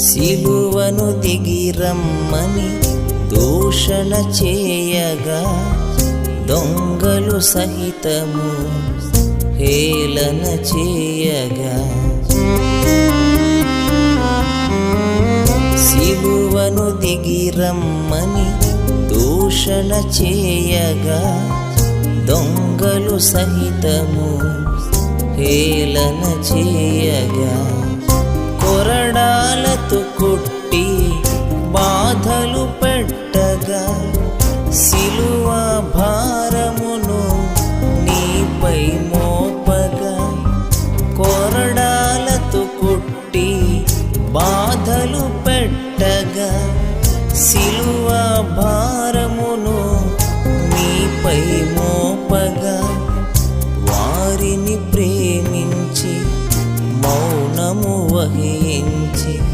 సిలువను దిగిరమ్మని దూషణ చేయగా దొంగలు సహితము హేళన చేయగా సిలువను దిగిరమ్మని దూషణ చేయగా దొంగలు సహితము హేళన చేయగా కొరడాలతో కొట్టి బాధలు పెట్టగా సిలువ భారమును నీపై మోపగా కొరడాలతో కొట్టి బాధలు పెట్టగా సిలువ